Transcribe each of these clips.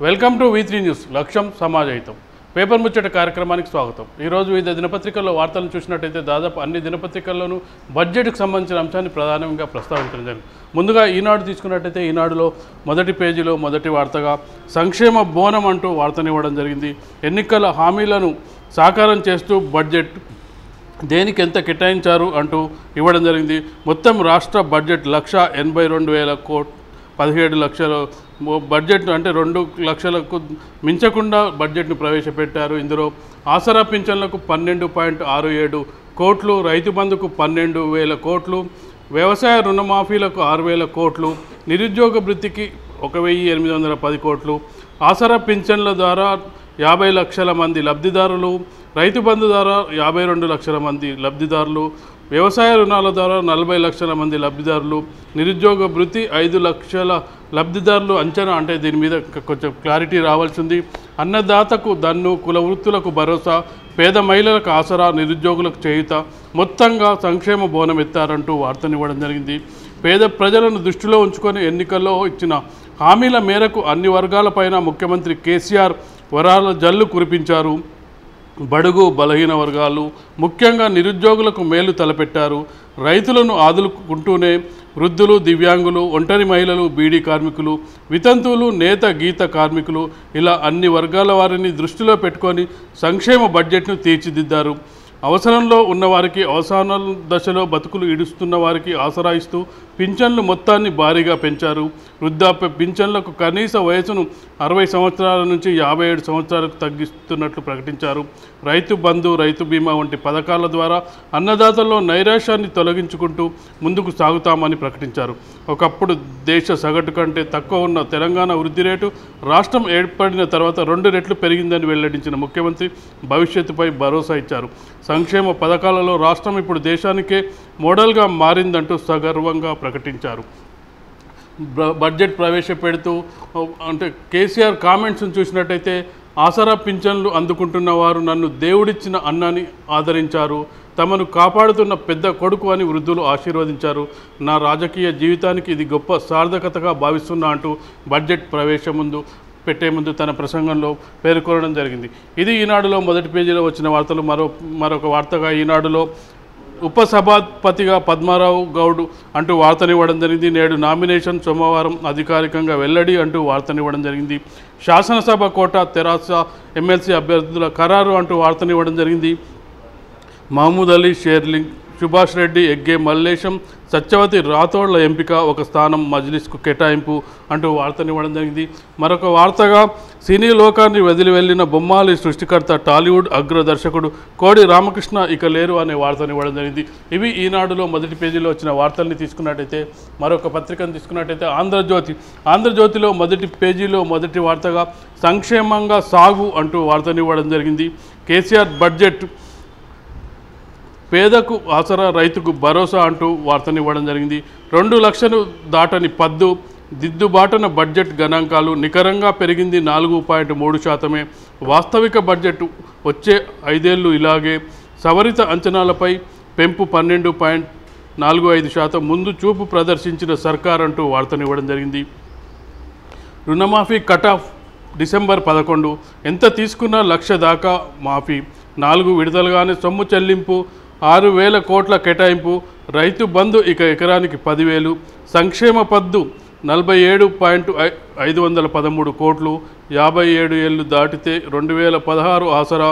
Welcome to V3 news లక్ష్యం సమాజహితం paper ముచ్చట కార్యక్రమానికి స్వాగతం। ఈ రోజు వివిధ దినపత్రికల్లో వార్తలను చూసినట్లయితే దాదాపు అన్ని దినపత్రికల్లోనూ బడ్జెట్కు సంబంధించిన అంశాన్ని ప్రధానంగా ప్రస్తావించడం జరిగింది। ముందుగా ఈనాడు తీసుకున్నట్లయితే ఈనాడులో మొదటి పేజీలో మొదటి వార్తగా సంక్షేమ బోనం అంటూ వార్తనివ్వడం జరిగింది। ఎన్నికల హామీలను సాకారం చేస్తూ బడ్జెట్ దేనికి ఎంత కేటాయించారు అంటూ ఇవ్వడం జరిగింది। మొత్తం రాష్ట్ర బడ్జెట్ 1,82,000 కోట్లు 17 లక్షల బడ్జెట్ను అంటే 2 లక్షలకు మించకుండా బడ్జెట్ను ప్రవేశపెట్టారు। ఇందులో ఆసరా పింఛన్లకు 12.67 కోట్లు, రైతు బంధుకు 12,000 కోట్లు, వ్యవసాయ రుణమాఫీలకు 6,000 కోట్లు, నిరుద్యోగ వృత్తికి 1,810 కోట్లు, ఆసరా పింఛన్ల ద్వారా 50 లక్షల మంది లబ్ధిదారులు, రైతు బంధు ద్వారా 52 లక్షల మంది లబ్ధిదారులు, వ్యవసాయ రుణాల ద్వారా 40 లక్షల మంది లబ్ధిదారులు, నిరుద్యోగ వృత్తి 5 లక్షల లబ్ధిదారులు అంచనా। అంటే దీని మీద కొంచెం క్లారిటీ రావాల్సింది। అన్నదాతకు దన్ను, కుల వృత్తులకు భరోసా, పేద మహిళలకు ఆసరా, నిరుద్యోగులకు చేయుత, మొత్తంగా సంక్షేమ బోనం ఎత్తారంటూ వార్తనివ్వడం జరిగింది। పేద ప్రజలను దృష్టిలో ఉంచుకొని ఎన్నికల్లో ఇచ్చిన హామీల మేరకు అన్ని వర్గాలపైన ముఖ్యమంత్రి కేసీఆర్ వరాల జల్లు కురిపించారు। బడుగు బలహీన వర్గాలు ముఖ్యంగా నిరుద్యోగులకు మేలు తలపెట్టారు। రైతులను ఆదుకుంటూనే వృద్ధులు, దివ్యాంగులు, ఒంటరి మహిళలు, బీడీ కార్మికులు, వితంతువులు, నేత గీత కార్మికులు ఇలా అన్ని వర్గాల వారిని దృష్టిలో పెట్టుకొని సంక్షేమ బడ్జెట్ను తీర్చిదిద్దారు। అవసరంలో ఉన్నవారికి, అవసాన దశలో బతుకులు ఈడుస్తున్న వారికి ఆసరా ఇస్తూ పింఛన్లు మొత్తాన్ని భారీగా పెంచారు। వృద్ధాప్య పింఛన్లకు కనీస వయసును 60 సంవత్సరాల నుంచి 57 సంవత్సరాలకు తగ్గిస్తున్నట్లు ప్రకటించారు। రైతు బంధు, రైతు బీమా వంటి పథకాల ద్వారా అన్నదాతల్లో నైరాశ్యాన్ని తొలగించుకుంటూ ముందుకు సాగుతామని ప్రకటించారు। ఒకప్పుడు దేశ సగటు కంటే తక్కువ ఉన్న తెలంగాణ వృద్ధి రేటు రాష్ట్రం ఏర్పడిన తర్వాత 2 రెట్లు పెరిగిందని వెల్లడించిన ముఖ్యమంత్రి భవిష్యత్తుపై భరోసా ఇచ్చారు। సంక్షేమ పథకాలలో రాష్ట్రం ఇప్పుడు దేశానికే మోడల్గా మారిందంటూ సగర్వంగా ప్రకటించారు। బడ్జెట్ ప్రవేశపెడుతూ అంటే కేసీఆర్ కామెంట్స్ని చూసినట్టయితే ఆసరా పింఛన్లు అందుకుంటున్న వారు నన్ను దేవుడిచ్చిన అన్నని ఆదరించారు, తమను కాపాడుతున్న పెద్ద కొడుకు అని వృద్ధులు ఆశీర్వదించారు। నా రాజకీయ జీవితానికి ఇది గొప్ప సార్థకతగా భావిస్తున్నా అంటూ బడ్జెట్ పెట్టే ముందు తన ప్రసంగంలో పేర్కొనడం జరిగింది। ఇది ఈనాడులో మొదటి పేజీలో వచ్చిన వార్తలు। మరొక వార్తగా ఈనాడులో ఉపసభాపతిగా పద్మారావు గౌడ్ అంటూ వార్తనివ్వడం జరిగింది। నేడు నామినేషన్ సోమవారం అధికారికంగా వెల్లడి అంటూ వార్తనివ్వడం జరిగింది। శాసనసభ కోట తెరాస ఎమ్మెల్సీ అభ్యర్థుల ఖరారు అంటూ వార్తనివ్వడం జరిగింది। మహమూద్ అలీ, షేర్లింగ్, సుభాష్ రెడ్డి, ఎగ్గే మల్లేశం, సత్యవతి రాథోడ్ల ఎంపిక, ఒక స్థానం మజ్లిస్కు కేటాయింపు అంటూ వార్తనివ్వడం జరిగింది। మరొక వార్తగా సినీ లోకాన్ని వదిలి వెళ్ళిన బొమ్మాలి సృష్టికర్త టాలీవుడ్ అగ్ర దర్శకుడు కోడి రామకృష్ణ ఇక లేరు అనే వార్తనివ్వడం జరిగింది। ఇవి ఈనాడులో మొదటి పేజీలో వచ్చిన వార్తల్ని తీసుకున్నట్టయితే మరొక పత్రికను తీసుకున్నట్టయితే ఆంధ్రజ్యోతిలో మొదటి పేజీలో మొదటి వార్తగా సంక్షేమంగా సాగు అంటూ వార్తనివ్వడం జరిగింది। కేసీఆర్ బడ్జెట్ పేదకు ఆసరా, రైతుకు భరోసా అంటూ వార్తనివ్వడం జరిగింది। 2 లక్షలు దాటని పద్దు, దిద్దుబాటున బడ్జెట్ గణాంకాలు, నికరంగా పెరిగింది 4.3%, వాస్తవిక బడ్జెట్ వచ్చే 5 ఏళ్ళు ఇలాగే, సవరిత అంచనాలపై పెంపు 12.45%, ముందు చూపు ప్రదర్శించిన సర్కార్ అంటూ వార్తనివ్వడం జరిగింది। రుణమాఫీ కట్ ఆఫ్ డిసెంబర్ 11, ఎంత తీసుకున్నా 1,00,000 దాకా మాఫీ, 4 విడతలుగానే సొమ్ము చెల్లింపు, 6,000 కోట్ల కేటాయింపు, రైతు బంధు ఇక ఎకరానికి 10,000, సంక్షేమ పద్దు 47.513 కోట్లు, 57 ఏళ్ళు దాటితే 2,016 ఆసరా,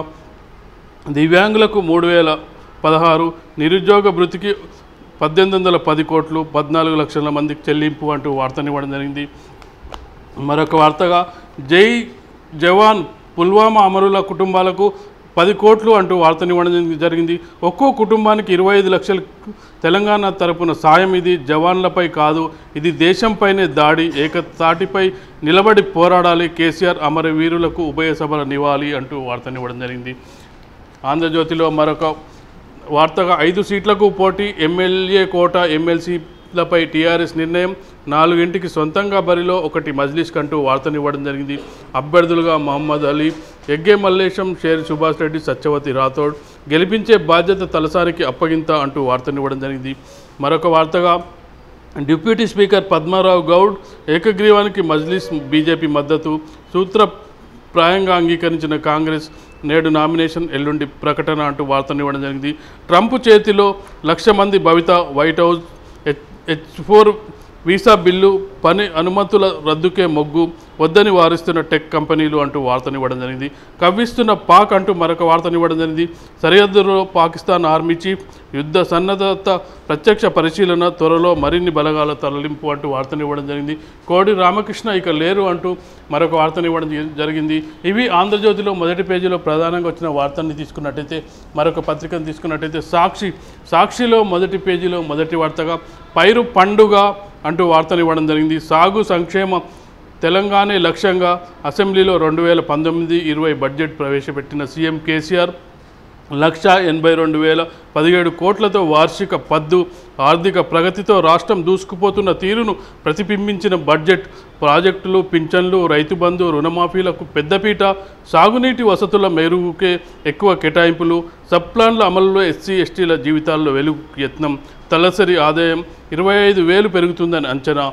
దివ్యాంగులకు 3,016, నిరుద్యోగ వృత్తికి 1,810 కోట్లు, 14 లక్షల మందికి చెల్లింపు అంటూ వార్తనివ్వడం జరిగింది। మరొక వార్తగా జై జవాన్ పుల్వామా అమరుల కుటుంబాలకు 10 కోట్లు అంటూ వార్తనివ్వడం జరిగింది। ఒక్కో కుటుంబానికి 25 లక్షలు తెలంగాణ తరపున సాయం। ఇది జవాన్లపై కాదు, ఇది దేశంపైనే దాడి, ఏకతాటిపై నిలబడి పోరాడాలి, కేసీఆర్ అమరవీరులకు ఉభయ సభల నివాళి అంటూ వార్తనివ్వడం జరిగింది। ఆంధ్రజ్యోతిలో మరొక వార్తగా 5 సీట్లకు పోటీ, ఎమ్మెల్యే కోట, ఎమ్మెల్సీలపై టీఆర్ఎస్ నిర్ణయం, 4 సొంతంగా బరిలో, 1 మజ్లిస్ కంటూ వార్తనివ్వడం జరిగింది। అభ్యర్థులుగా మహమ్మద్ అలీ, ఎగ్గే మల్లేశం, షేర్ సుభాష్ రెడ్డి, సత్యవతి రాథోడ్, గెలిపించే బాధ్యత తలసానికి అప్పగింత అంటూ వార్తనివ్వడం జరిగింది। మరొక వార్తగా డిప్యూటీ స్పీకర్ పద్మారావు గౌడ్ ఏకగ్రీవానికి మజ్లిస్ బీజేపీ మద్దతు, సూత్రప్రాయంగా అంగీకరించిన కాంగ్రెస్ నేడు నామినేషన్ ఎల్లుండి ప్రకటన అంటూ వార్తను ఇవ్వడం జరిగింది. ట్రంప్ చేతిలో 1,00,000 మంది భవిత, White House H4 visa bill, పని అనుమతుల రద్దుకే మొగ్గు, వద్దని వారిస్తున్న టెక్ కంపెనీలు అంటూ వార్తనివ్వడం జరిగింది. కవ్విస్తున్న పాక్ అంటూ మరొక వార్తనివ్వడం జరిగింది. సరిహద్దులో పాకిస్తాన్ ఆర్మీ చీఫ్ యుద్ధ సన్నద్ధత ప్రత్యక్ష పరిశీలన, త్వరలో మరిన్ని బలగాల తరలింపు అంటూ వార్తనివ్వడం జరిగింది. కోడి రామకృష్ణ ఇక లేరు అంటూ మరొక వార్తనివ్వడం జరిగింది. ఇవి ఆంధ్రజ్యోతిలో మొదటి పేజీలో ప్రధానంగా వచ్చిన వార్తల్ని తీసుకున్నట్టయితే, మరొక పత్రికను తీసుకున్నట్టయితే సాక్షిలో మొదటి పేజీలో మొదటి వార్తగా పైరు పండుగ అంటూ వార్తనివ్వడం జరిగింది. సాగు సంక్షేమ తెలంగాణ లక్ష్యంగా అసెంబ్లీలో 2019-20 బడ్జెట్ ప్రవేశపెట్టిన సీఎం కేసీఆర్ 1,82,017 కోట్లతో వార్షిక పద్దు, ఆర్థిక ప్రగతితో రాష్ట్రం దూసుకుపోతున్న తీరును ప్రతిబింబించిన బడ్జెట్. ప్రాజెక్టులు, పింఛన్లు, రైతు బంధు, రుణమాఫీలకు పెద్దపీట, సాగునీటి వసతుల మెరుగుకే ఎక్కువ కేటాయింపులు, సబ్ప్లాన్ల అమలులో ఎస్సీ ఎస్టీల జీవితాల్లో వెలుగు యత్నం, తలసరి ఆదాయం 25,000 పెరుగుతుందని అంచనా.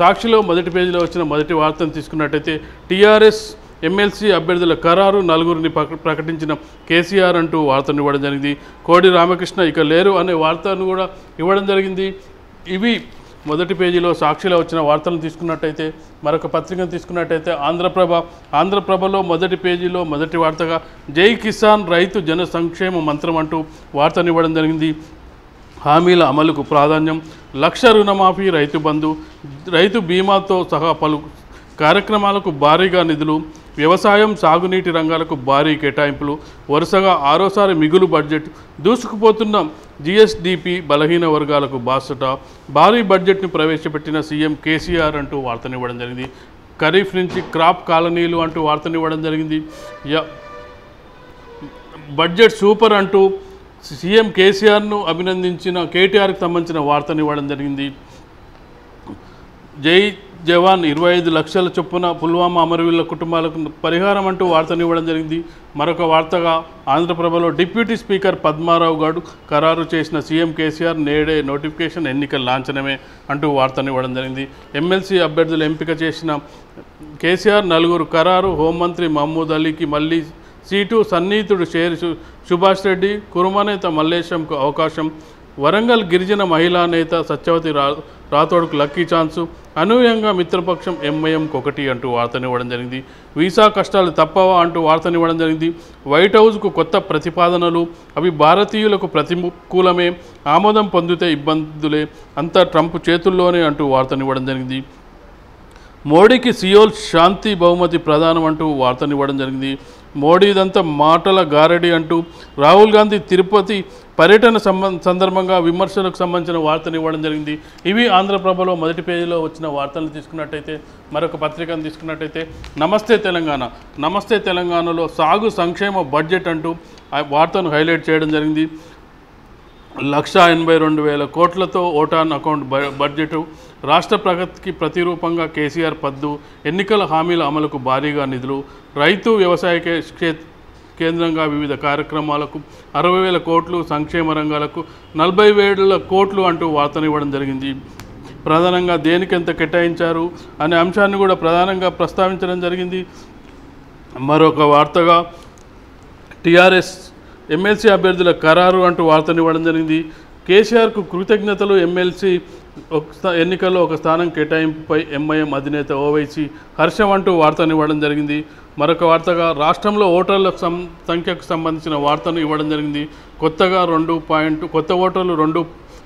సాక్షిలో మొదటి పేజీలో వచ్చిన మొదటి వార్తను తీసుకున్నట్టయితే, టీఆర్ఎస్ ఎమ్మెల్సీ అభ్యర్థుల ఖరారు, 4గురిని ప్రకటించిన కేసీఆర్ అంటూ వార్తను ఇవ్వడం జరిగింది. కోడి రామకృష్ణ ఇక లేరు అనే వార్తను కూడా ఇవ్వడం జరిగింది. ఇవి మొదటి పేజీలో సాక్షిలో వచ్చిన వార్తలను తీసుకున్నట్టయితే, మరొక పత్రికను తీసుకున్నట్టయితే ఆంధ్రప్రభలో మొదటి పేజీలో మొదటి వార్తగా జై కిసాన్ రైతు జన సంక్షేమ మంత్రం అంటూ వార్తనివ్వడం జరిగింది. హామీల అమలుకు ప్రాధాన్యం, 1,00,000 రుణమాఫీ, రైతు బంధు, రైతు బీమాతో సహా పలు కార్యక్రమాలకు భారీగా నిధులు, వ్యవసాయం, సాగునీటి రంగాలకు భారీ కేటాయింపులు, వరుసగా 6సారి మిగులు బడ్జెట్, దూసుకుపోతున్న జీఎస్డీపీ, బలహీన వర్గాలకు బాసట, భారీ బడ్జెట్ను ప్రవేశపెట్టిన సీఎం కేసీఆర్ అంటూ వార్తనివ్వడం జరిగింది. ఖరీఫ్ నుంచి క్రాప్ కాలనీలు అంటూ వార్తనివ్వడం జరిగింది. బడ్జెట్ సూపర్ అంటూ సీఎం కేసీఆర్ను అభినందించిన కేటీఆర్కి సంబంధించిన వార్తనివ్వడం జరిగింది. జై జవాన్ 25 లక్షల చొప్పున పుల్వామా అమరవీరుల కుటుంబాలకు పరిహారం అంటూ వార్తనివ్వడం జరిగింది. మరొక వార్తగా ఆంధ్రప్రభలో డిప్యూటీ స్పీకర్ పద్మారావు గౌడ్ ఖరారు చేసిన సీఎం కేసీఆర్ నేడే నోటిఫికేషన్, ఎన్నికల లాంఛనమే అంటూ వార్తనివ్వడం జరిగింది. ఎమ్మెల్సీ అభ్యర్థులు ఎంపిక చేసిన కేసీఆర్ 4గురు ఖరారు, హోంమంత్రి మహమూద్ అలీకి మళ్ళీ సీటు, సన్నిహితుడు షేర్ సుభాష్ రెడ్డి, కురుమనేత మల్లేశంకు అవకాశం, వరంగల్ గిరిజన మహిళా నేత సత్యవతి రాథోడ్కు లక్కీ ఛాన్సు, అనూహ్యంగా మిత్రపక్షం ఎంఐఎంకు 1 అంటూ వార్తనివ్వడం జరిగింది. వీసా కష్టాలు తప్పవా అంటూ వార్తనివ్వడం జరిగింది. వైట్ హౌస్కు కొత్త ప్రతిపాదనలు, అవి భారతీయులకు ప్రతికూలమే, ఆమోదం పొందితే ఇబ్బందులే, అంతా ట్రంప్ చేతుల్లోనే అంటూ వార్తనివ్వడం జరిగింది. మోడీకి సియోల్ శాంతి బహుమతి ప్రదానం అంటూ వార్తనివ్వడం జరిగింది. మోడీదంతా మాటల గారడి అంటూ రాహుల్ గాంధీ తిరుపతి పర్యటన సందర్భంగా విమర్శలకు సంబంధించిన వార్తను ఇవ్వడం జరిగింది. ఇవి ఆంధ్రప్రభలో మొదటి పేజీలో వచ్చిన వార్తలను తీసుకున్నట్టయితే, మరొక పత్రికను తీసుకున్నట్టయితే నమస్తే తెలంగాణలో సాగు సంక్షేమ బడ్జెట్ అంటూ ఆ వార్తను హైలైట్ చేయడం జరిగింది. 1,82,000 కోట్లతో ఓటాన్ అకౌంట్ బడ్జెట్, రాష్ట్ర ప్రగతికి ప్రతిరూపంగా కేసీఆర్ పద్దు, ఎన్నికల హామీల అమలుకు భారీగా నిధులు, రైతు వ్యవసాయ కేంద్రంగా వివిధ కార్యక్రమాలకు 60,000 కోట్లు, సంక్షేమ రంగాలకు 40,000 కోట్లు అంటూ వార్తనివ్వడం జరిగింది. ప్రధానంగా దేనికి ఎంత కేటాయించారు అనే అంశాన్ని కూడా ప్రధానంగా ప్రస్తావించడం జరిగింది. మరొక వార్తగా టీఆర్ఎస్ ఎమ్మెల్సీ అభ్యర్థుల ఖరారు అంటూ వార్తనివ్వడం జరిగింది. కేసీఆర్కు కృతజ్ఞతలు, ఎమ్మెల్సీ ఎన్నికల్లో 1 స్థానం కేటాయింపుపై ఎంఐఎం అధినేత ఓవైసీ హర్షం అంటూ వార్తనివ్వడం జరిగింది. మరొక వార్తగా రాష్ట్రంలో ఓటర్ల సంఖ్యకు సంబంధించిన వార్తను ఇవ్వడం జరిగింది. కొత్త ఓటర్లు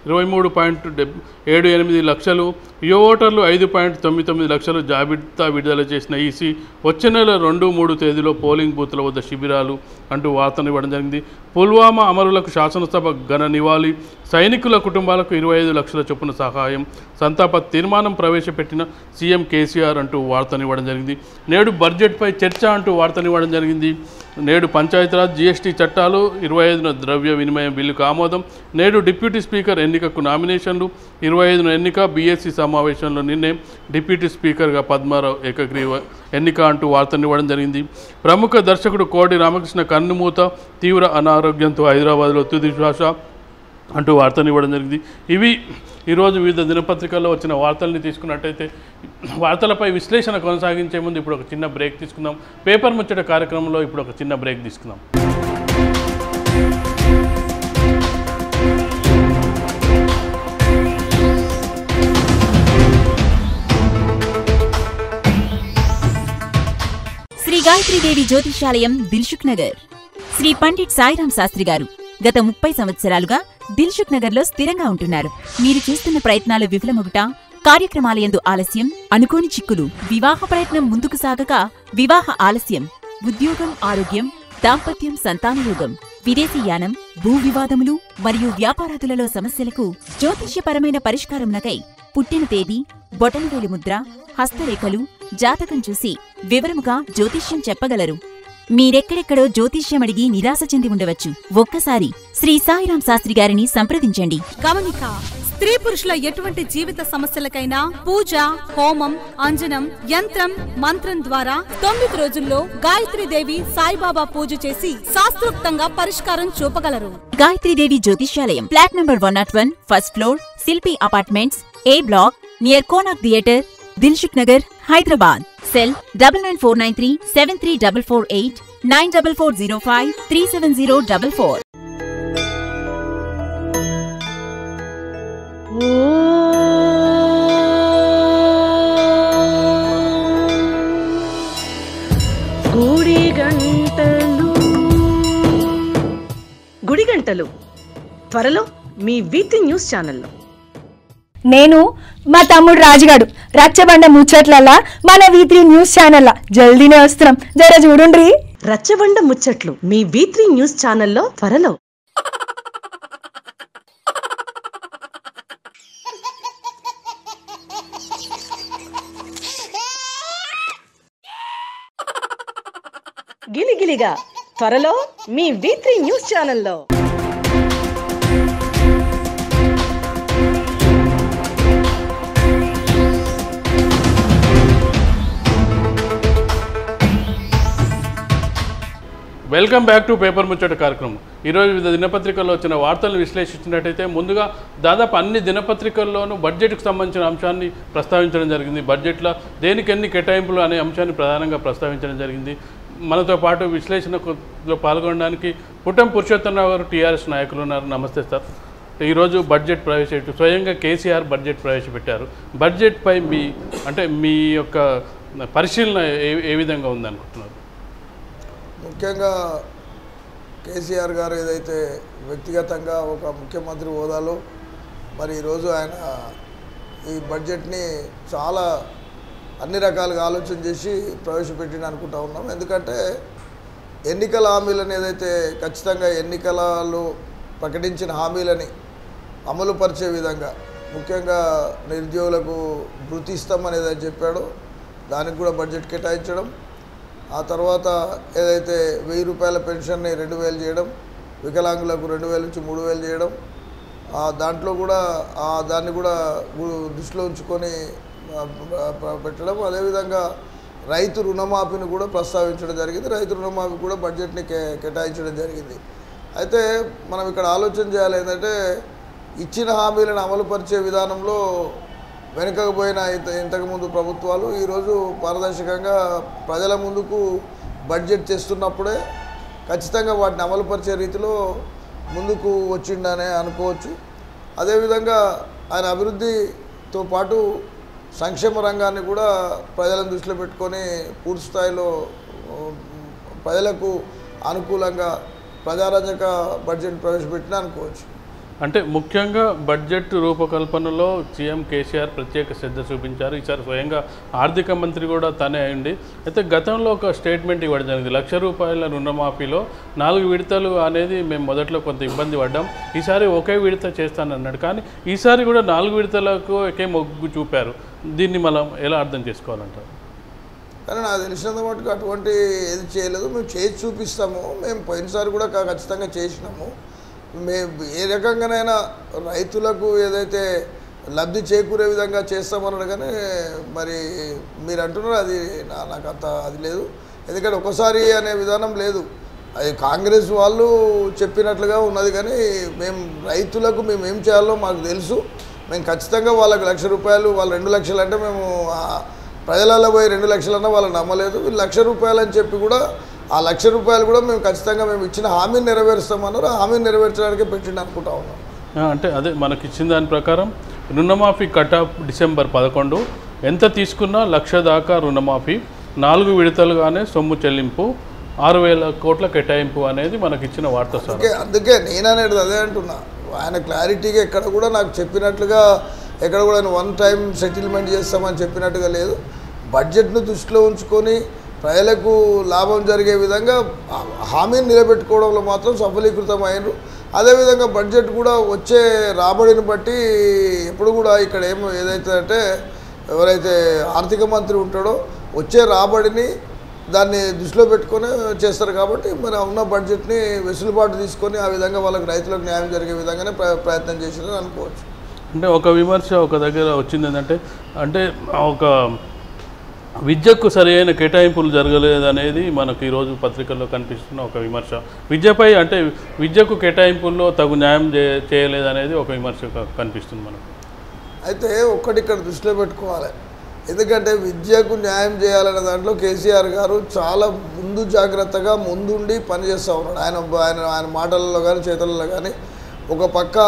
23.78 లక్షలు, యువ ఓటర్లు 5.99 లక్షలు జాబితా విడుదల చేసిన ఈసీ, వచ్చే నెల 2-3 తేదీలో పోలింగ్ బూత్ల వద్ద శిబిరాలు అంటూ వార్తను ఇవ్వడం జరిగింది. పుల్వామా అమరులకు శాసనసభ ఘన నివాళి, సైనికుల కుటుంబాలకు 25 లక్షల చొప్పున సహాయం, సంతాప తీర్మానం ప్రవేశపెట్టిన సీఎం కేసీఆర్ అంటూ వార్తనివ్వడం జరిగింది. నేడు బడ్జెట్పై చర్చ అంటూ వార్తనివ్వడం జరిగింది. నేడు పంచాయతీరాజ్ జీఎస్టీ చట్టాలు, 25న ద్రవ్య వినిమయం బిల్లుకు ఆమోదం, నేడు డిప్యూటీ స్పీకర్ ఎన్నికకు నామినేషన్లు, 25న ఎన్నిక, బీఎస్సీ సమావేశంలో నిన్నే డిప్యూటీ స్పీకర్గా పద్మారావు ఏకగ్రీవ ఎన్నిక అంటూ వార్తనివ్వడం జరిగింది. ప్రముఖ దర్శకుడు కోడి రామకృష్ణ కన్నుమూత, తీవ్ర అనారోగ్యంతో హైదరాబాద్లో తుది శ్వాస అంటూ వార్తనివ్వడం జరిగింది. ఇవి ఈరోజు వివిధ దినపత్రికల్లో వచ్చిన వార్తల్ని తీసుకున్నట్టయితే వార్తలపై విశ్లేషణ కొనసాగించే ముందు ఇప్పుడు ఒక చిన్న బ్రేక్ తీసుకుందాం. పేపర్ ముచ్చట కార్యక్రమంలో ఇప్పుడు ఒక చిన్న బ్రేక్ తీసుకుందాం. శ్రీ గాయత్రీదేవి జ్యోతిషాలయం దిల్సుఖ్ నగర్. శ్రీ పండిట్ సాయిరాం శాస్త్రి గారు గత 30 సంవత్సరాలుగా దిల్సుఖ్ నగర్లో స్థిరంగా ఉంటున్నారు. మీరు చేస్తున్న ప్రయత్నాలు విఫలమగుట, కార్యక్రమాలయందు ఆలస్యం, అనుకోని చిక్కులు, వివాహ ప్రయత్నం ముందుకు సాగక వివాహ ఆలస్యం, ఉద్యోగం, ఆరోగ్యం, దాంపత్యం, సంతానయోగం, విదేశీయానం, భూ వివాదములు మరియు వ్యాపారాదులలో సమస్యలకు జ్యోతిష్యపరమైన పరిష్కారమునకై పుట్టిన తేదీ, బొటనవేలు ముద్ర, హస్తరేఖలు, జాతకం చూసి వివరముగా జ్యోతిష్యం చెప్పగలరు. మీరెక్కడెక్కడో జ్యోతిష్యం అడిగి నిరాశ చెంది ఉండవచ్చు. ఒక్కసారి శ్రీ సాయిరాం శాస్త్రి గారిని సంప్రదించండి. గమనిక: స్త్రీ పురుషుల ఎటువంటి జీవిత సమస్యలకైనా పూజ, హోమం, అంజనం, యంత్రం, మంత్రం ద్వారా 9 రోజుల్లో గాయత్రీదేవి సాయిబాబా పూజ చేసి శాస్త్రోక్తంగా పరిష్కారం చూపగలరు. గాయత్రీదేవి జ్యోతిష్యాలయం, flat number 101, first floor, Shilpi apartments, A block, near Konark theatre, Dilsukh Nagar, Hyderabad. Cell 9949373448 9405370444. గుడిగంటలు త్వరలో మీ వీతి న్యూస్ ఛానల్లో. నేను మా తమ్ముడు రాజుగాడు రచ్చబండ ముచ్చట్లల్లా మన V3 న్యూస్ ఛానల్ జల్దీనే వస్తున్నాం, జర చూడుండ్రి. రచ్చబండ ముచ్చట్లు మీ V3 న్యూస్ ఛానల్లో త్వరలో. గిలిగిలిగా త్వరలో మీ V3 న్యూస్ ఛానల్లో. వెల్కమ్ బ్యాక్ టు పేపర్ ముచ్చట కార్యక్రమం. ఈరోజు వివిధ దినపత్రికల్లో వచ్చిన వార్తలను విశ్లేషించినట్టయితే ముందుగా దాదాపు అన్ని దినపత్రికల్లోనూ బడ్జెట్కు సంబంధించిన అంశాన్ని ప్రస్తావించడం జరిగింది. బడ్జెట్లో దేనికి ఎన్ని కేటాయింపులు అనే అంశాన్ని ప్రధానంగా ప్రస్తావించడం జరిగింది. మనతో పాటు విశ్లేషణలో పాల్గొనడానికి పుట్టం పురుషోత్తమరావు గారు టీఆర్ఎస్ నాయకులు ఉన్నారు. నమస్తే సార్. ఈరోజు బడ్జెట్ స్వయంగా కేసీఆర్ బడ్జెట్ ప్రవేశపెట్టారు. బడ్జెట్పై మీ యొక్క పరిశీలన ఏ విధంగా ఉందనుకుంటున్నారు? ముఖ్యంగా కేసీఆర్ గారు ఏదైతే వ్యక్తిగతంగా ఒక ముఖ్యమంత్రి హోదాలో మరి ఈరోజు ఆయన ఈ బడ్జెట్ని చాలా అన్ని రకాలుగా ఆలోచన చేసి ప్రవేశపెట్టిన అనుకుంటా ఉన్నాం. ఎందుకంటే ఎన్నికల హామీలను ఏదైతే ఖచ్చితంగా ఎన్నికలలో ప్రకటించిన హామీలని అమలు పరిచే విధంగా ముఖ్యంగా నిరుద్యోగులకు భృతి ఇస్తామని ఏదైతే చెప్పాడో దానికి కూడా బడ్జెట్ కేటాయించడం, ఆ తర్వాత ఏదైతే 1000 రూపాయల పెన్షన్ని 2000 చేయడం, వికలాంగులకు 2000 నుంచి 3000 చేయడం, దాంట్లో కూడా దాన్ని కూడా దృష్టిలో ఉంచుకొని పెట్టడం. అదేవిధంగా రైతు రుణమాఫీని కూడా ప్రస్తావించడం జరిగింది. రైతు రుణమాఫీ కూడా బడ్జెట్ని కేటాయించడం జరిగింది. అయితే మనం ఇక్కడ ఆలోచన చేయాలి ఏంటంటే ఇచ్చిన హామీలను అమలుపరిచే విధానంలో వెనుకకపోయిన ఇంతకుముందు ప్రభుత్వాలు ఈరోజు పారదర్శకంగా ప్రజల ముందుకు బడ్జెట్ తెస్తున్నప్పుడే ఖచ్చితంగా వాటిని అమలుపరిచే రీతిలో ముందుకు వచ్చిండనే అనుకోవచ్చు. అదేవిధంగా ఆయన అభివృద్ధితో పాటు సంక్షేమ రంగాన్ని కూడా ప్రజలను దృష్టిలో పెట్టుకొని పూర్తి స్థాయిలో ప్రజలకు అనుకూలంగా ప్రజారంజక బడ్జెట్ ప్రవేశపెట్టిన అనుకోవచ్చు. అంటే ముఖ్యంగా బడ్జెట్ రూపకల్పనలో సీఎం కేసీఆర్ ప్రత్యేక శ్రద్ధ చూపించారు. ఈసారి స్వయంగా ఆర్థిక మంత్రి కూడా తనే అయింది. అయితే గతంలో ఒక స్టేట్మెంట్ ఇవ్వడం జరిగింది. 1,00,000 రూపాయల రుణమాఫీలో 4 విడతలు అనేది మేము మొదట్లో కొంత ఇబ్బంది పడ్డాం, ఈసారి ఒకే విడత చేస్తానన్నాడు. కానీ ఈసారి కూడా 4 విడతలకు ఒకే మొగ్గు చూపారు. దీన్ని మనం ఎలా అర్థం చేసుకోవాలంటారు? కానీ నాకు తెలిసినంత మటుకు అటువంటి ఏది చేయలేదు. మేము చేసి చూపిస్తాము. మేము పోయినసారి కూడా ఖచ్చితంగా చేసినాము. మేము ఏ రకంగానైనా రైతులకు ఏదైతే లబ్ధి చేకూరే విధంగా చేస్తామన్నాడు. కానీ మరి మీరు అంటున్నారు అది నాకు అంత అది లేదు. ఎందుకంటే ఒకసారి అనే విధానం లేదు. అది కాంగ్రెస్ వాళ్ళు చెప్పినట్లుగా ఉన్నది. కానీ మేము రైతులకు మేము ఏం చేయాలో మాకు తెలుసు. మేము ఖచ్చితంగా వాళ్ళకి ₹1,00,000 వాళ్ళు 2 లక్షలు అంటే మేము ప్రజలలో పోయి 2 లక్షలన్నా వాళ్ళని నమ్మలేదు. ₹1,00,000 అని చెప్పి కూడా ఆ ₹1,00,000 కూడా మేము ఖచ్చితంగా మేము ఇచ్చిన హామీని నెరవేరుస్తామన్నారు. ఆ హామీని నెరవేర్చడానికే పెట్టిండి అనుకుంటా ఉన్నాం. అంటే అదే మనకి ఇచ్చిన దాని ప్రకారం రుణమాఫీ కట్ ఆఫ్ డిసెంబర్ 11 ఎంత తీసుకున్నా 1,00,000 దాకా రుణమాఫీ, 4 విడతలుగానే సొమ్ము చెల్లింపు, 6,000 కోట్ల కేటాయింపు అనేది మనకి ఇచ్చిన వార్త సార్. అందుకే నేను అనేది అదే అంటున్నా. ఆయన క్లారిటీగా ఎక్కడ కూడా నాకు చెప్పినట్లుగా ఎక్కడ కూడా వన్ టైం సెటిల్మెంట్ చేస్తామని చెప్పినట్టుగా లేదు. బడ్జెట్ను దృష్టిలో ఉంచుకొని ప్రజలకు లాభం జరిగే విధంగా హామీని నిలబెట్టుకోవడంలో మాత్రం సఫలీకృతం అయినరు. అదేవిధంగా బడ్జెట్ కూడా వచ్చే రాబడిని బట్టి ఎప్పుడు కూడా ఇక్కడ ఏదైతే అంటే ఎవరైతే ఆర్థిక మంత్రి ఉంటాడో వచ్చే రాబడిని దాన్ని దృష్టిలో పెట్టుకొని చేస్తారు. కాబట్టి మరి ఉన్న బడ్జెట్ని వెసులుబాటు తీసుకొని ఆ విధంగా వాళ్ళకి రైతులకు న్యాయం జరిగే విధంగానే ప్రయత్నం చేసినారని అనుకోవచ్చు. అంటే ఒక విమర్శ ఒక దగ్గర వచ్చింది ఏంటంటే అంటే ఒక విద్యకు సరైన కేటాయింపులు జరగలేదనేది మనకు ఈరోజు పత్రికల్లో కనిపిస్తున్న ఒక విమర్శ. విద్యపై అంటే విద్యకు కేటాయింపుల్లో తగు న్యాయం చేయలేదనేది ఒక విమర్శ కనిపిస్తుంది మనకు. అయితే ఒక్కటి ఇక్కడ దృష్టిలో పెట్టుకోవాలి. ఎందుకంటే విద్యకు న్యాయం చేయాలనే దాంట్లో కేసీఆర్ గారు చాలా ముందు జాగ్రత్తగా ముందుండి పనిచేస్తూ ఉన్నాడు. ఆయన మాటలలో కానీ చేతలలో కానీ ఒక పక్క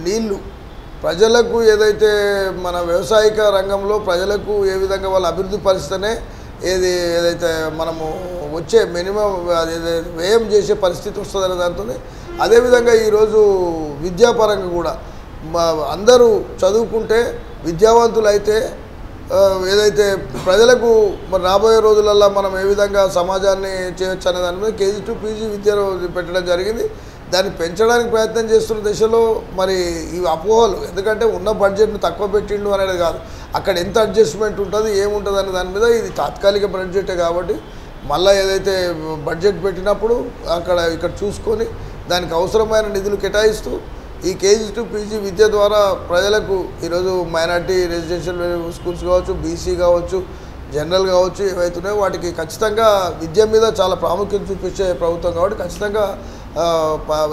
నీళ్ళు ప్రజలకు ఏదైతే మన వ్యవసాయక రంగంలో ప్రజలకు ఏ విధంగా వాళ్ళు అభివృద్ధి పరిస్థితినే ఏదైతే మనము వచ్చే మినిమం వ్యయం చేసే పరిస్థితి వస్తుందనే దాంతో అదేవిధంగా ఈరోజు విద్యాపరంగా కూడా అందరూ చదువుకుంటే విద్యావంతులు అయితే ఏదైతే ప్రజలకు మరి రాబోయే రోజులలో మనం ఏ విధంగా సమాజాన్ని చేయొచ్చు అనే దాని మీద KG to PG విద్యను పెట్టడం జరిగింది. దాన్ని పెంచడానికి ప్రయత్నం చేస్తున్న దశలో మరి ఈ అపోహలు, ఎందుకంటే ఉన్న బడ్జెట్ను తక్కువ పెట్టిండు అనేది కాదు, అక్కడ ఎంత అడ్జస్ట్మెంట్ ఉంటుంది ఏముంటుంది అనే దాని మీద ఇది తాత్కాలిక బడ్జెటే కాబట్టి మళ్ళీ ఏదైతే బడ్జెట్ పెట్టినప్పుడు ఇక్కడ చూసుకొని దానికి అవసరమైన నిధులు కేటాయిస్తూ ఈ KG to PG విద్య ద్వారా ప్రజలకు ఈరోజు మైనార్టీ రెసిడెన్షియల్ స్కూల్స్ కావచ్చు, BC కావచ్చు, జనరల్ కావచ్చు, ఏవైతున్నాయో వాటికి ఖచ్చితంగా విద్య మీద చాలా ప్రాముఖ్యత చూపించే ప్రభుత్వం కాబట్టి ఖచ్చితంగా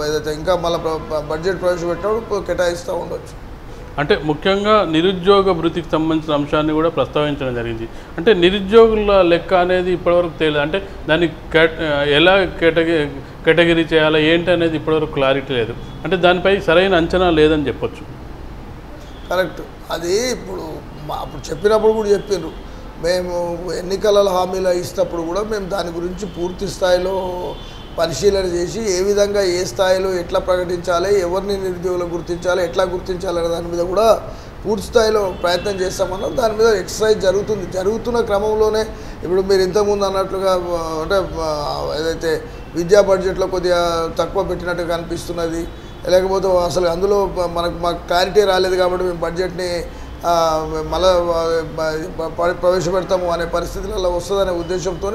ఏదైతే ఇంకా మళ్ళీ బడ్జెట్ ప్రవేశపెట్టినప్పుడు కేటాయిస్తూ ఉండొచ్చు. అంటే ముఖ్యంగా నిరుద్యోగ భృతికి సంబంధించిన అంశాన్ని కూడా ప్రస్తావించడం జరిగింది. అంటే నిరుద్యోగుల లెక్క అనేది ఇప్పటివరకు తెలియదు. అంటే దాన్ని ఎలా కేటగిరీ చేయాలా ఏంటి అనేది ఇప్పటివరకు క్లారిటీ లేదు. అంటే దానిపై సరైన అంచనా లేదని చెప్పొచ్చు. కరెక్ట్. అది అప్పుడు చెప్పినప్పుడు కూడా చెప్పిండ్రు, మేము ఎన్నికల హామీలు ఇచ్చినప్పుడు కూడా మేము దాని గురించి పూర్తి స్థాయిలో పరిశీలన చేసి ఏ విధంగా ఏ స్థాయిలో ఎట్లా ప్రకటించాలి, ఎవరిని నిరుద్యోగులు గుర్తించాలి, ఎట్లా గుర్తించాలనే దాని మీద కూడా పూర్తి స్థాయిలో ప్రయత్నం చేస్తామన్నారు. దాని మీద ఎక్సర్సైజ్ జరుగుతున్న క్రమంలోనే ఇప్పుడు మీరు ఇంతకుముందు అన్నట్లుగా అంటే ఏదైతే విద్యా బడ్జెట్లో కొద్దిగా తక్కువ పెట్టినట్టుగా కనిపిస్తున్నది, లేకపోతే అసలు అందులో మాకు క్లారిటీ రాలేదు కాబట్టి మేము బడ్జెట్ని మళ్ళీ ప్రవేశపెడతాము అనే పరిస్థితులలో వస్తుందనే ఉద్దేశంతో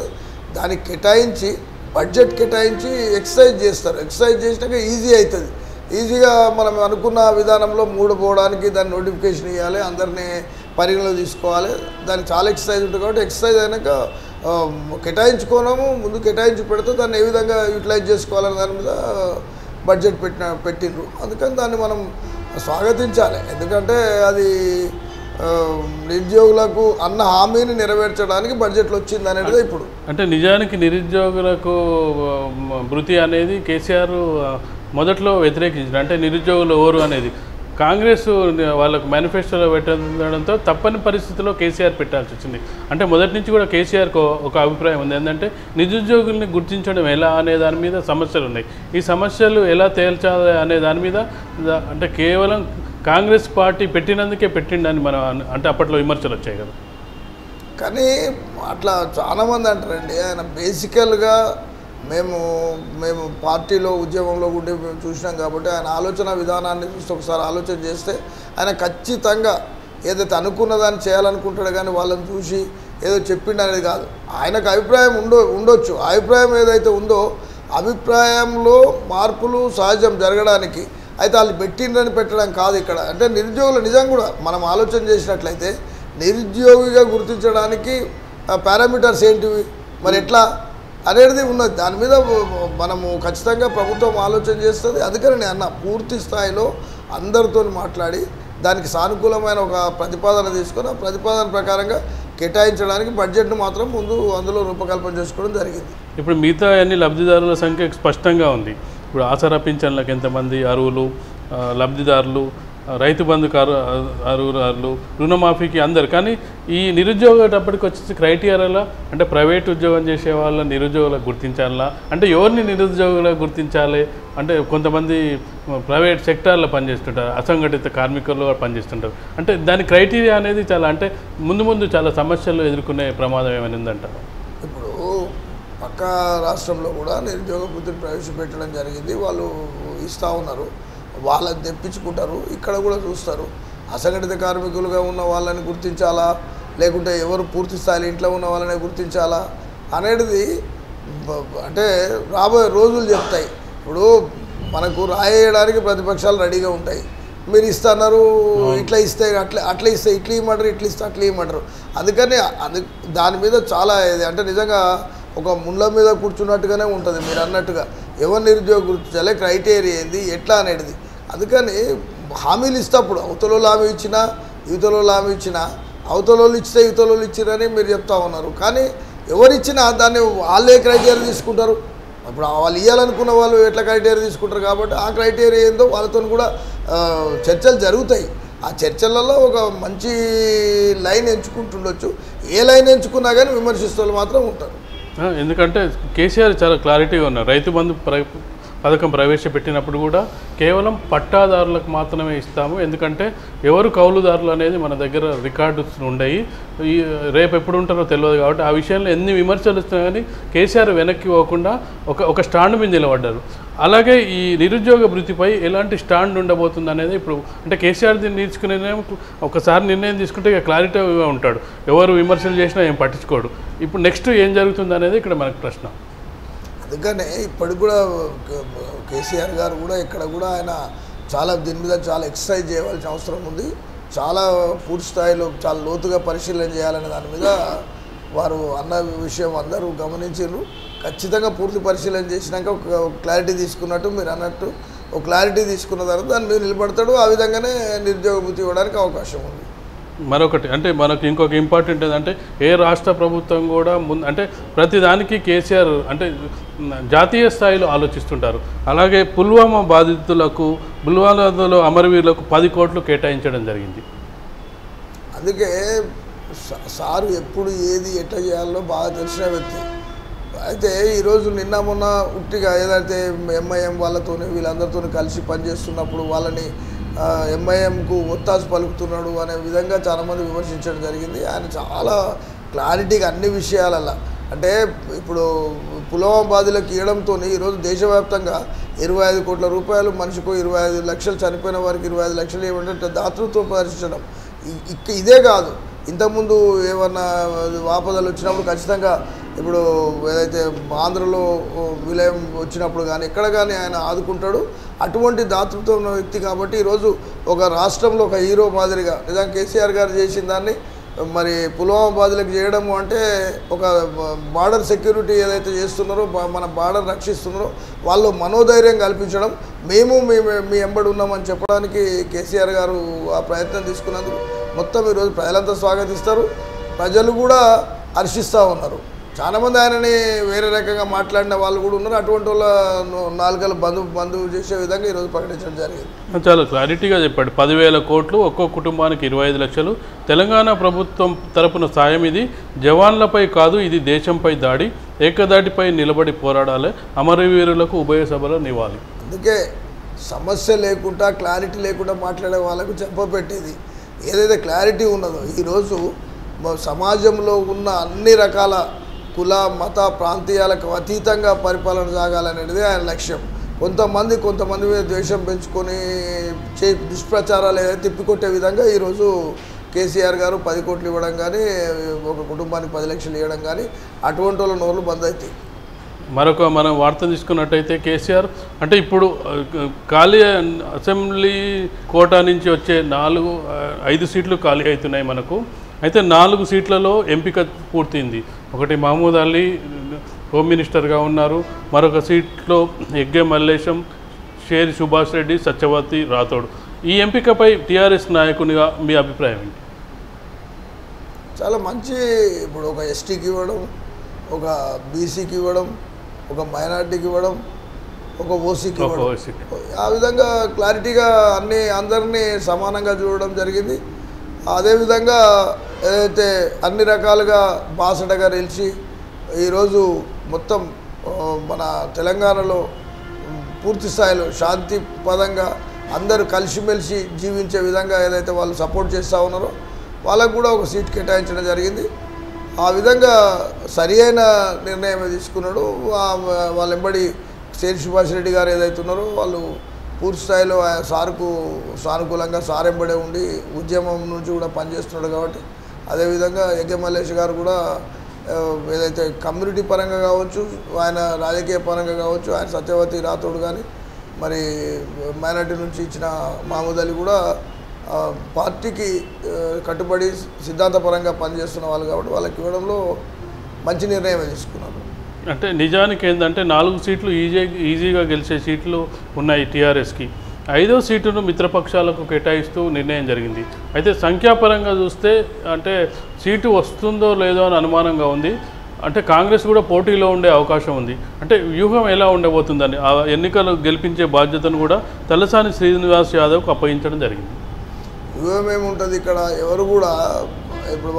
దానికి బడ్జెట్ కేటాయించి ఎక్సర్సైజ్ చేస్తారు. ఎక్సర్సైజ్ చేసినాక ఈజీ అవుతుంది. ఈజీగా మనం అనుకున్న విధానంలో పోవడానికి దాన్ని నోటిఫికేషన్ ఇవ్వాలి, అందరినీ పరిగణలో తీసుకోవాలి, దానికి చాలా ఎక్సర్సైజ్ ఉంటుంది కాబట్టి ఎక్సర్సైజ్ అయినాక కేటాయించుకోవడము ముందు కేటాయించి పెడితే దాన్ని ఏ విధంగా యూటిలైజ్ చేసుకోవాలనే దాని మీద బడ్జెట్ పెట్టిండ్రు. అందుకని దాన్ని మనం స్వాగతించాలి. ఎందుకంటే అది నిరుద్యోగులకు అన్న హామీని నెరవేర్చడానికి బడ్జెట్లో వచ్చింది అనేది ఇప్పుడు. అంటే నిజానికి నిరుద్యోగులకు భృతి అనేది కేసీఆర్ మొదట్లో వ్యతిరేకించారు. అంటే నిరుద్యోగులు ఎవరు అనేది కాంగ్రెస్ వాళ్ళకు మేనిఫెస్టోలో పెట్టడంతో తప్పని పరిస్థితిలో కేసీఆర్ పెట్టాల్సి వచ్చింది. అంటే మొదటి నుంచి కూడా కేసీఆర్కు ఒక అభిప్రాయం ఉంది, ఏంటంటే నిరుద్యోగుల్ని గుర్తించడం ఎలా అనే దాని మీద సమస్యలు ఉన్నాయి. ఈ సమస్యలు ఎలా తేల్చాలి అనే దాని మీద అంటే కేవలం కాంగ్రెస్ పార్టీ పెట్టినందుకే పెట్టిండని మనం అంటే అప్పట్లో విమర్శలు వచ్చాయి కదా. కానీ అట్లా చాలామంది అంటారండి, ఆయన బేసికల్గా మేము పార్టీలో ఉద్యమంలో ఉండి మేము చూసినాం కాబట్టి ఆయన ఆలోచన విధానాన్ని చూసి ఒకసారి ఆలోచన చేస్తే ఆయన ఖచ్చితంగా ఏదైతే అనుకున్న దాన్ని చేయాలనుకుంటాడో కానీ వాళ్ళని చూసి ఏదో చెప్పిండు అనేది కాదు. ఆయనకు అభిప్రాయం ఉండొచ్చు. అభిప్రాయం ఏదైతే ఉందో అభిప్రాయంలో మార్పులు సహజం జరగడానికి, అయితే వాళ్ళు పెట్టిండ్రని పెట్టడం కాదు ఇక్కడ. అంటే నిరుద్యోగులు నిజంగా కూడా మనం ఆలోచన చేసినట్లయితే నిరుద్యోగిగా గుర్తించడానికి పారామీటర్స్ ఏంటివి, మరి ఎట్లా అనేది ఉన్నది. దాని మీద మనము ఖచ్చితంగా ప్రభుత్వం ఆలోచన చేస్తుంది. అందుకని నేను అన్న పూర్తి స్థాయిలో అందరితో మాట్లాడి దానికి సానుకూలమైన ఒక ప్రతిపాదన తీసుకొని ఆ ప్రతిపాదన ప్రకారంగా కేటాయించడానికి బడ్జెట్ను మాత్రం ముందు అందులో రూపకల్పన చేసుకోవడం జరిగింది. ఇప్పుడు మిగతా అన్ని లబ్ధిదారుల సంఖ్య స్పష్టంగా ఉంది. ఇప్పుడు ఆసరా పింఛన్లకు ఎంతమంది అర్హులు, లబ్ధిదారులు, రైతు బంధుకు అర్హులు, రుణమాఫీకి అందరు. కానీ ఈ నిరుద్యోగటప్పటికి వచ్చేసి క్రైటీరియాలో అంటే ప్రైవేట్ ఉద్యోగం చేసే వాళ్ళ నిరుద్యోగులకు గుర్తించాలా, అంటే ఎవరిని నిరుద్యోగులకు గుర్తించాలి అంటే కొంతమంది ప్రైవేట్ సెక్టార్లో పనిచేస్తుంటారు, అసంఘటిత కార్మికులు పనిచేస్తుంటారు. అంటే దాని క్రైటీరియా అనేది చాలా అంటే ముందు చాలా సమస్యలు ఎదుర్కొనే ప్రమాదం ఏమైనా ఉందంటారు. ఇప్పుడు పక్క రాష్ట్రంలో కూడా నిరుద్యోగ వృత్తిని ప్రవేశపెట్టడం జరిగింది. వాళ్ళు ఇస్తూ ఉన్నారు, వాళ్ళని తెప్పించుకుంటారు. ఇక్కడ కూడా చూస్తారు అసంఘటిత కార్మికులుగా ఉన్న వాళ్ళని గుర్తించాలా, లేకుంటే ఎవరు పూర్తి స్థాయిలో ఇంట్లో ఉన్న వాళ్ళని గుర్తించాలా అనేది అంటే రాబోయే రోజులు చెప్తాయి. ఇప్పుడు మనకు రాయడానికి ప్రతిపక్షాలు రెడీగా ఉంటాయి. మీరు ఇస్తున్నారు, ఇట్లా ఇస్తే అట్లా ఇస్తే ఇట్లా ఇవ్వమంటారు, ఇట్లా ఇస్తే అట్లా ఇవ్వమంటారు. అందుకని దాని మీద చాలా ఇది అంటే నిజంగా ఒక ముళ్ళ మీద కూర్చున్నట్టుగానే ఉంటుంది. మీరు అన్నట్టుగా ఎవరు నిరుద్యోగ గుర్తించాలి, క్రైటీరియా ఏంది, ఎట్లా అనేది. అందుకని హామీలు ఇస్తేప్పుడు అవతలలో హామీ ఇచ్చినా యువతలలో హామీ ఇచ్చినా అవతలలో ఇస్తే యువతలలో ఇచ్చిరని మీరు చెప్తా ఉన్నారు. కానీ ఎవరు ఇచ్చినా దాన్ని వాళ్ళే క్రైటీరియా తీసుకుంటారు. ఇప్పుడు వాళ్ళు ఇవ్వాలనుకున్న వాళ్ళు ఎట్లా క్రైటీరియా తీసుకుంటారు కాబట్టి ఆ క్రైటీరియా ఏందో వాళ్ళతో కూడా చర్చలు జరుగుతాయి. ఆ చర్చలలో ఒక మంచి లైన్ ఎంచుకుంటుండొచ్చు. ఏ లైన్ ఎంచుకున్నా కానీ విమర్శిస్తూ మాత్రం ఉంటారు. ఎందుకంటే కేసీఆర్ చాలా క్లారిటీగా ఉన్నారు. రైతు బంధు పథకం ప్రవేశపెట్టినప్పుడు కూడా కేవలం పట్టాదారులకు మాత్రమే ఇస్తాము, ఎందుకంటే ఎవరు కౌలుదారులు అనేది మన దగ్గర రికార్డ్స్ ఉండయి, రేపు ఎప్పుడు ఉంటారో తెలియదు. కాబట్టి ఆ విషయంలో ఎన్ని విమర్శలు వస్తున్నా కానీ కేసీఆర్ వెనక్కి పోకుండా ఒక స్టాండ్ మీద నిలబడ్డారు. అలాగే ఈ నిరుద్యోగ వృత్తిపై ఎలాంటి స్టాండ్ ఉండబోతుంది అనేది ఇప్పుడు అంటే కేసీఆర్ దీన్ని తీసుకునే ఒకసారి నిర్ణయం తీసుకుంటే ఇక క్లారిటీగా ఉంటాడు, ఎవరు విమర్శలు చేసినా ఏం పట్టించుకోడు. ఇప్పుడు నెక్స్ట్ ఏం జరుగుతుంది అనేది ఇక్కడ మనకు ప్రశ్న. అందుకనే ఇప్పటికి కూడా కేసీఆర్ గారు కూడా ఇక్కడ కూడా ఆయన చాలా దీని మీద చాలా ఎక్సర్సైజ్ చేయవలసిన అవసరం ఉంది. చాలా పూర్తి స్థాయిలో చాలా లోతుగా పరిశీలన చేయాలనే దాని మీద వారు అన్న విషయం అందరూ గమనించారు. ఖచ్చితంగా పూర్తి పరిశీలన చేసినాక ఒక క్లారిటీ తీసుకున్నట్టు మీరు అన్నట్టు ఒక క్లారిటీ తీసుకున్న తర్వాత దాని మీద నిలబడతాడు. ఆ విధంగానే నిరుద్యోగ వృత్తి ఇవ్వడానికి అవకాశం ఉంది. మరొకటి అంటే మనకు ఇంకొక ఇంపార్టెంట్ ఏంటంటే ఏ రాష్ట్ర ప్రభుత్వం కూడా అంటే ప్రతిదానికి కేసీఆర్ అంటే జాతీయ స్థాయిలో ఆలోచిస్తుంటారు. అలాగే పుల్వామా బాధితులకు పుల్వామాలో అమరవీరులకు 10 కోట్లు కేటాయించడం జరిగింది. అందుకే సారు ఎప్పుడు ఏది ఎట్లా చేయాలో బాగా తెలిసిన వ్యక్తి. అయితే ఈరోజు నిన్న మొన్న ఉట్టిగా ఏదైతే ఎంఐఎం వాళ్ళతో వీళ్ళందరితో కలిసి పనిచేస్తున్నప్పుడు వాళ్ళని ఎంఐఎంకు ఒత్తాసు పలుకుతున్నాడు అనే విధంగా చాలామంది విమర్శించడం జరిగింది. ఆయన చాలా క్లారిటీగా అన్ని విషయాలలో అంటే ఇప్పుడు పుల్వామా బాధితులకు ఇవ్వడంతో ఈరోజు దేశవ్యాప్తంగా 25 కోట్ల రూపాయలు మనిషికి 25 లక్షలు చనిపోయిన వారికి 25 లక్షలు ఏమంటే దాతృత్వం ప్రదర్శించడం. ఇదే కాదు, ఇంతకుముందు ఏమన్నా ఆపదలు వచ్చినప్పుడు ఖచ్చితంగా ఇప్పుడు ఏదైతే ఆంధ్రలో విలయం వచ్చినప్పుడు కానీ ఎక్కడ కానీ ఆయన ఆదుకుంటాడు. అటువంటి దాతృత్వం ఉన్న వ్యక్తి కాబట్టి ఈరోజు ఒక రాష్ట్రంలో ఒక హీరో మాదిరిగా నిజంగా కేసీఆర్ గారు చేసిన దాన్ని మరి పుల్వామా బాధితులకు చేయడము అంటే ఒక బార్డర్ సెక్యూరిటీ ఏదైతే చేస్తున్నారో మన బార్డర్ రక్షిస్తున్నారో వాళ్ళు మనోధైర్యం కల్పించడం, మేము మీ ఎంబడి ఉన్నామని చెప్పడానికి కేసీఆర్ గారు ఆ ప్రయత్నం తీసుకున్నందుకు మొత్తం ఈరోజు ప్రజలంతా స్వాగతిస్తారు. ప్రజలు కూడా హర్షిస్తూ ఉన్నారు. చాలామంది ఆయనని వేరే రకంగా మాట్లాడిన వాళ్ళు కూడా ఉన్నారు. అటువంటి వాళ్ళ నాలుగలు బంధువు చేసే విధంగా ఈరోజు ప్రకటించడం జరిగింది. చాలా క్లారిటీగా చెప్పాడు. 10,000 కోట్లు, ఒక్కో కుటుంబానికి 25 లక్షలు. తెలంగాణ ప్రభుత్వం తరపున సాయం ఇది. జవాన్లపై కాదు, ఇది దేశంపై దాడి. ఏకదాటిపై నిలబడి పోరాడాలి. అమరవీరులకు ఉభయ సభలో నివాళి. అందుకే సమస్య లేకుండా క్లారిటీ లేకుండా మాట్లాడే వాళ్ళకు చెప్పబెట్టేది ఏదైతే క్లారిటీ ఉన్నదో ఈరోజు సమాజంలో ఉన్న అన్ని రకాల కుల మత ప్రాంతీయాలకు అతీతంగా పరిపాలన సాగాలనేది ఆయన లక్ష్యం. కొంతమంది మీద ద్వేషం పెంచుకొని దుష్ప్రచారాలు ఏదైతే తిప్పికొట్టే విధంగా ఈరోజు కేసీఆర్ గారు 10 కోట్లు ఇవ్వడం కానీ ఒక కుటుంబానికి 10 లక్షలు ఇవ్వడం కానీ అటువంటి వాళ్ళ నోళ్ళు బంద్ అవుతాయి. మనం వార్త తీసుకున్నట్టయితే కేసీఆర్ అంటే ఇప్పుడు ఖాళీ అసెంబ్లీ కోటా నుంచి వచ్చే 5 సీట్లు ఖాళీ అవుతున్నాయి మనకు. అయితే 4 సీట్లలో ఎంపిక పూర్తింది. ఒకటి మహమూద్ అలీ హోమ్ మినిస్టర్గా ఉన్నారు. మరొక సీట్లో ఎగ్గే మల్లేశం, షేరి సుభాష్ రెడ్డి, సత్యవతి రాథోడ్. ఈ ఎంపికపై టీఆర్ఎస్ నాయకునిగా మీ అభిప్రాయం ఏంటి? చాలా మంచి, ఇప్పుడు ఒక ఎస్టీకి ఇవ్వడం, ఒక బీసీకి ఇవ్వడం, ఒక మైనార్టీకి ఇవ్వడం, ఒక ఓసీకి ఇవ్వడం, ఆ విధంగా క్లారిటీగా అందరినీ సమానంగా చూడడం జరిగింది. అదేవిధంగా ఏదైతే అన్ని రకాలుగా బాసటగా నిలిచి ఈరోజు మొత్తం మన తెలంగాణలో పూర్తి స్థాయిలో శాంతి పదంగా అందరూ కలిసిమెలిసి జీవించే విధంగా ఏదైతే వాళ్ళు సపోర్ట్ చేస్తూ ఉన్నారో వాళ్ళకు కూడా ఒక సీట్ కేటాయించడం జరిగింది. ఆ విధంగా సరి అయిన నిర్ణయం తీసుకున్నాడు. వాళ్ళ వెంబడి శేరి సుభాష్ రెడ్డి గారు ఏదైతే ఉన్నారో వాళ్ళు పూర్తి స్థాయిలో సార్కు సానుకూలంగా సారెంబడే ఉండి ఉద్యమం నుంచి కూడా పనిచేస్తున్నాడు కాబట్టి, అదేవిధంగా యజ్ఞ మల్లేష్ గారు కూడా ఏదైతే కమ్యూనిటీ పరంగా కావచ్చు, ఆయన రాజకీయ పరంగా కావచ్చు, ఆయన సత్యవతి రాథోడ్ కానీ మరి మైనార్టీ నుంచి ఇచ్చిన మహమూద్ అలీ కూడా పార్టీకి కట్టుబడి సిద్ధాంతపరంగా పనిచేస్తున్న వాళ్ళు కాబట్టి వాళ్ళకి ఇవ్వడంలో మంచి నిర్ణయం తీసుకున్నారు. అంటే నిజానికి ఏంటంటే 4 సీట్లు ఈజీగా గెలిచే సీట్లు ఉన్నాయి టీఆర్ఎస్కి. 5వ సీటును మిత్రపక్షాలకు కేటాయిస్తూ నిర్ణయం జరిగింది. అయితే సంఖ్యాపరంగా చూస్తే అంటే సీటు వస్తుందో లేదో అని అనుమానంగా ఉంది. అంటే కాంగ్రెస్ కూడా పోటీలో ఉండే అవకాశం ఉంది. అంటే వ్యూహం ఎలా ఉండబోతుందని ఆ ఎన్నికలు గెలిపించే బాధ్యతను కూడా తలసాని శ్రీనివాస్ యాదవ్కు అప్పగించడం జరిగింది. వ్యూహం ఏముంటుంది ఇక్కడ, ఎవరు కూడా ఇప్పుడు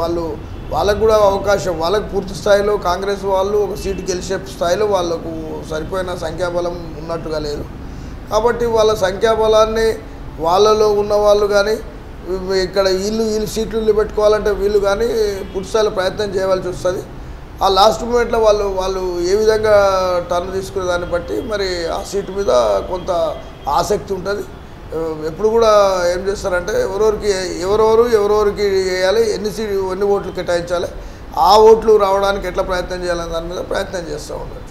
వాళ్ళకు కూడా అవకాశం, వాళ్ళకు పూర్తి స్థాయిలో కాంగ్రెస్ వాళ్ళు ఒక సీటు గెలిచే స్థాయిలో వాళ్ళకు సరిపోయిన సంఖ్యాబలం ఉన్నట్టుగా లేదు. కాబట్టి వాళ్ళ సంఖ్యాబలాన్ని వాళ్ళలో ఉన్నవాళ్ళు కానీ ఇక్కడ వీళ్ళు సీట్లు పెట్టుకోవాలంటే వీళ్ళు కానీ పూర్తి స్థాయిలో ప్రయత్నం చేయవలసి వస్తుంది. ఆ లాస్ట్ మూమెంట్లో వాళ్ళు ఏ విధంగా టర్న్ తీసుకునే దాన్ని బట్టి మరి ఆ సీటు మీద కొంత ఆసక్తి ఉంటుంది. ఎప్పుడు కూడా ఏం చేస్తారంటే ఎవరెవరికి వేయాలి, ఎన్ని ఓట్లు కేటాయించాలి, ఆ ఓట్లు రావడానికి ఎట్లా ప్రయత్నం చేయాలని దాని మీద ప్రయత్నం చేస్తూ ఉండొచ్చు.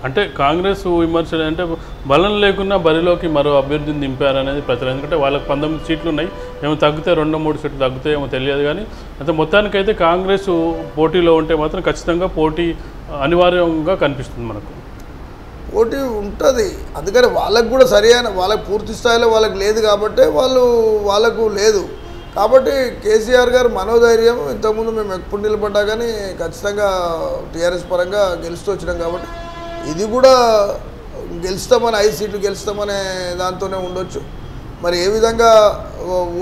అంటే కాంగ్రెస్ విమర్శలు అంటే బలం లేకున్నా బరిలోకి మరో అభ్యర్థిని దింపారనేది ప్రచారం. ఎందుకంటే వాళ్ళకి 19 సీట్లు ఉన్నాయి, ఏమో తగ్గితే 2-3 సీట్లు తగ్గుతాయేమో తెలియదు. కానీ అయితే మొత్తానికైతే కాంగ్రెస్ పోటీలో ఉంటే మాత్రం ఖచ్చితంగా పోటీ అనివార్యంగా కనిపిస్తుంది మనకు. పోటీ ఉంటుంది, అందుకని వాళ్ళకు కూడా వాళ్ళకి పూర్తి స్థాయిలో వాళ్ళకి లేదు కాబట్టి వాళ్ళకు లేదు కాబట్టి కేసీఆర్ గారు మనోధైర్యం, ఇంతకుముందు మేము ఎప్పుడు నిలబడ్డా కానీ ఖచ్చితంగా టీఆర్ఎస్ పరంగా గెలుస్తూ వచ్చినాం కాబట్టి ఇది కూడా గెలుస్తామని 5 సీట్లు గెలుస్తామనే దాంతోనే ఉండొచ్చు. మరి ఏ విధంగా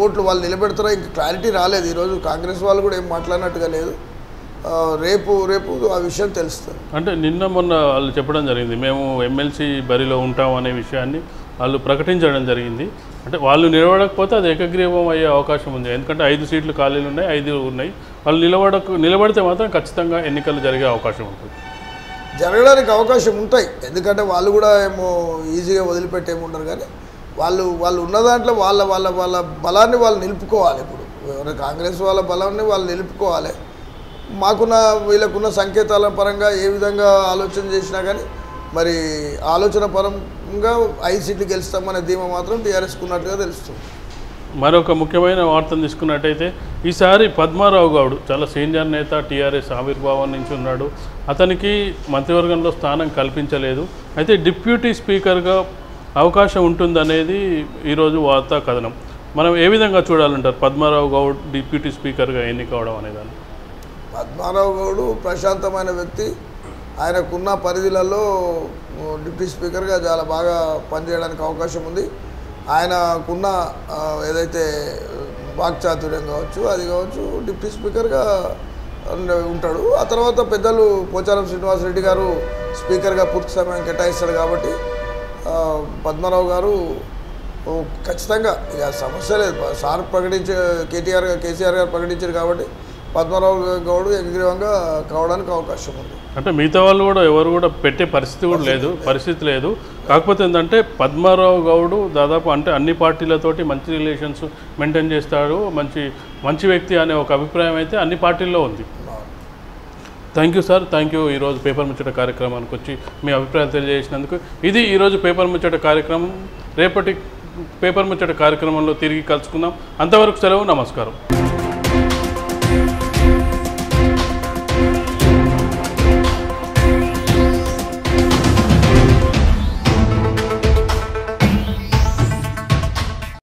ఓట్లు వాళ్ళు నిలబెడతారో ఇంకా క్లారిటీ రాలేదు. ఈరోజు కాంగ్రెస్ వాళ్ళు కూడా ఏం మాట్లాడినట్టుగా లేదు. రేపు ఆ విషయం తెలుస్తుంది. అంటే నిన్న మొన్న వాళ్ళు చెప్పడం జరిగింది, మేము ఎమ్మెల్సీ బరిలో ఉంటాం అనే విషయాన్ని వాళ్ళు ప్రకటించడం జరిగింది. అంటే వాళ్ళు నిలబడకపోతే అది ఏకగ్రీవం అయ్యే అవకాశం ఉంది. ఎందుకంటే 5 సీట్లు ఖాళీలు ఉన్నాయి, 5 ఉన్నాయి. వాళ్ళు నిలబడితే మాత్రం ఖచ్చితంగా ఎన్నికలు జరిగే అవకాశం ఉంటుంది, జరగడానికి అవకాశం ఉంటాయి. ఎందుకంటే వాళ్ళు కూడా ఏమో ఈజీగా వదిలిపెట్టేముండరు. కానీ వాళ్ళు ఉన్న దాంట్లో వాళ్ళ బలాన్ని వాళ్ళు నిలుపుకోవాలి. ఇప్పుడు కాంగ్రెస్ వాళ్ళ బలాన్ని వాళ్ళు నిలుపుకోవాలి. వీళ్ళకున్న సంకేతాల పరంగా ఏ విధంగా ఆలోచన చేసినా కానీ మరి ఆలోచన పరంగా 5 సీట్లు గెలుస్తామనే ధీమా మాత్రం టీఆర్ఎస్కు ఉన్నట్టుగా తెలుస్తుంది. మరొక ముఖ్యమైన వార్తను తీసుకున్నట్టయితే ఈసారి పద్మారావు గౌడ్ చాలా సీనియర్ నేత, టీఆర్ఎస్ ఆవిర్భావం నుంచి ఉన్నాడు. అతనికి మంత్రివర్గంలో స్థానం కల్పించలేదు. అయితే డిప్యూటీ స్పీకర్గా అవకాశం ఉంటుందనేది ఈరోజు వార్తా కథనం. మనం ఏ విధంగా చూడాలంటారు పద్మారావు గౌడ్ డిప్యూటీ స్పీకర్గా ఎన్నికవడం అనేదాన్ని? పద్మారావు గౌడ్ ప్రశాంతమైన వ్యక్తి. ఆయనకున్న పరిధిలలో డిప్యూటీ స్పీకర్గా చాలా బాగా పనిచేయడానికి అవకాశం ఉంది. ఆయనకున్న ఏదైతే వాక్చాతుర్యం కావచ్చు, అది కావచ్చు, డిప్యూటీ స్పీకర్గా ఉంటాడు. ఆ తర్వాత పెద్దలు పోచారం శ్రీనివాసరెడ్డి గారు స్పీకర్గా పూర్తి సమయం కేటాయిస్తాడు. కాబట్టి పద్మారావు గారు ఖచ్చితంగా ఇక సమస్య లేదు. సార్ కేసీఆర్ గారు ప్రకటించారు కాబట్టి పద్మారావు గౌడ్ ఏకగ్రీవంగా కావడానికి అవకాశం ఉంది. అంటే మిగతా వాళ్ళు కూడా ఎవరు కూడా పెట్టే పరిస్థితి లేదు. కాకపోతే ఏంటంటే పద్మారావు గౌడ్ దాదాపు అంటే అన్ని పార్టీలతోటి మంచి రిలేషన్స్ మెయింటైన్ చేస్తాడు, మంచి వ్యక్తి అనే ఒక అభిప్రాయం అయితే అన్ని పార్టీల్లో ఉంది. Thank you sir, thank you. ఈరోజు పేపర్ ముచ్చట కార్యక్రమానికి వచ్చి మీ అభిప్రాయాలు తెలియజేసినందుకు. ఇది ఈరోజు పేపర్ ముచ్చట కార్యక్రమం. రేపటి పేపర్ ముచ్చట కార్యక్రమంలో తిరిగి కలుసుకుందాం. అంతవరకు సెలవు, నమస్కారం.